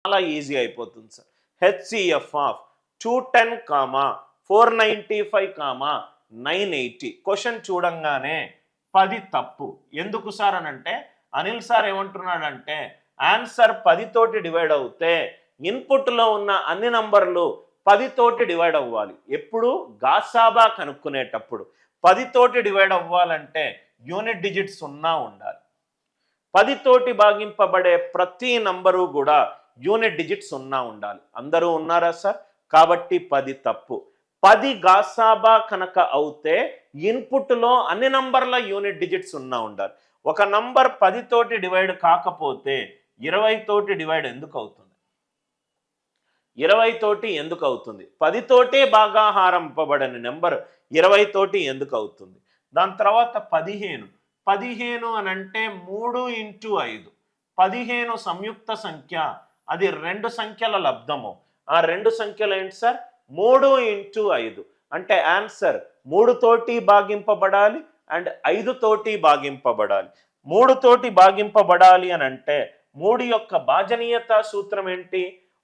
చాలా ఈజీ అయిపోతుంది sir. HCF of 210 comma 495 comma 980. Question చూడంగానే 10 తప్పు. ఎందుకు సార్ అని అంటే అనిల్ సార్ ఏమంటున్నాడంటే ఆన్సర్ 10 తోటి డివైడ్ అవుతే ఇన్పుట్లో ఉన్న అన్ని నంబర్లు 10 తోటి డివైడ్ అవ్వాలి. ఎప్పుడు గాసాబా కనుక్కునేటప్పుడు 10 తోటి డివైడ్ అవ్వాలంటే యూనిట్ డిజిట్ 0 ఉండాలి. 10 తోటి భాగింపబడే ప్రతి నంబరు కూడా యూనిట్ డిజిట్ 0 ఉండాలి. అందరూ ఉన్నారా సార్? కాబట్టి 10 తప్పు. 10 గాసాబా కనుక అవుతే ఇన్పుట్లో అన్ని నంబర్ల యూనిట్ డిజిట్ 0 ఉండాలి. ఒక నంబర్ 10 తోటి డివైడ్ కాకపోతే 20 తోటి డివైడ్ ఎందుకు అవుతుంది? 20 తోటి ఎందుకు అవుతుంది? 10 తోటే భాగాహారింపబడని నెంబర్ 20 తోటి ఎందుకు అవుతుంది? దాని తర్వాత 15 అని అంటే 3 ఇంటూ 5. 15 సంయుక్త సంఖ్య, అది 2 సంఖ్యల లబ్ధము. ఆ 2 సంఖ్యలు ఏంటి సార్? 3 ఇంటూ 5 అంటే ఆన్సర్ 3 తోటి భాగింపబడాలి అండ్ 5 తోటి భాగింపబడాలి. 3 తోటి భాగింపబడాలి అని అంటే 3 యొక్క భాజనీయత సూత్రం ఏంటి?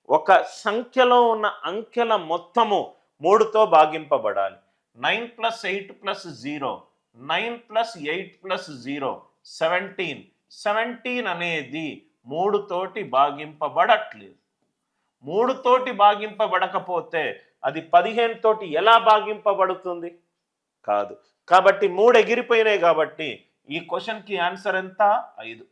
ఒక సంఖ్యలో ఉన్న అంకెల మొత్తము 3తో భాగింపబడాలి. 9 + 8 + 0, 9 + 8 + 0, 17. 17 అనేది 3 తోటి భాగింపబడట్లేదు. 3 తోటి భాగింపబడకపోతే అది 15 తోటి ఎలా భాగింపబడుతుంది? కాదు. కాబట్టి 3 ఎగిరిపోయినాయి. కాబట్టి ఈ క్వశ్చన్కి ఆన్సర్ ఎంత? 5.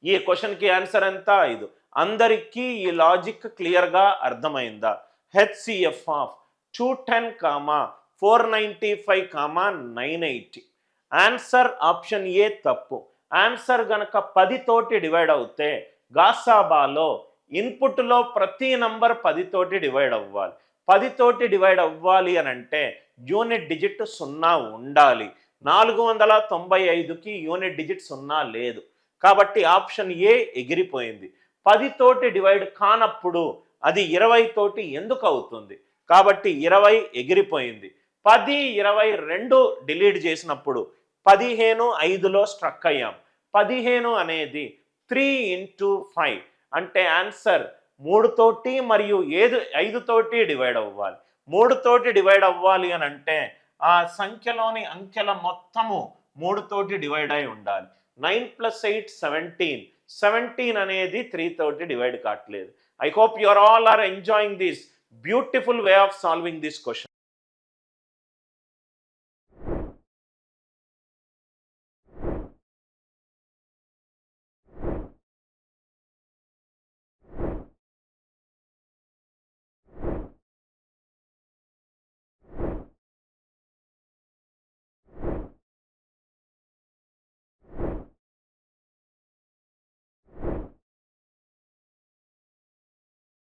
ఈ క్వశ్చన్కి ఆన్సర్ ఎంత? 5. అందరికీ ఈ లాజిక్ క్లియర్గా అర్థమైందా? HCF of 210 comma 495 comma 980. Answer option A తప్పు. ఆన్సర్ గనక 10 తోటి డివైడ్ అవుతే గాసాబాలో ఇన్పుట్లో ప్రతి నంబర్ 10 తోటి డివైడ్ అవ్వాలి. 10 తోటి డివైడ్ అవ్వాలి అని అంటే యూనిట్ డిజిట్ 0 ఉండాలి. 495కి యూనిట్ డిజిట్ 0 లేదు. కాబట్టి ఆప్షన్ ఏ ఎగిరిపోయింది. 10 తోటి డివైడ్ కానప్పుడు అది 20 తోటి ఎందుకు అవుతుంది? కాబట్టి 20 ఎగిరిపోయింది. 10, 20 రెండు డిలీట్ చేసినప్పుడు 15 5లో స్ట్రక్ అయ్యాం. 15 అనేది 3 ఇంటూ 5 అంటే ఆన్సర్ 3 తోటి మరియు 5 తోటి డివైడ్ అవ్వాలి. 3 తోటి డివైడ్ అవ్వాలి అని అంటే ఆ సంఖ్యలోని అంకెల మొత్తము 3 తోటి డివైడ్ అయి ఉండాలి. 9 + 8 17. 17 అనేది 3 తోటి డివైడ్ కావట్లేదు. I hope you all are enjoying this beautiful way of solving this question.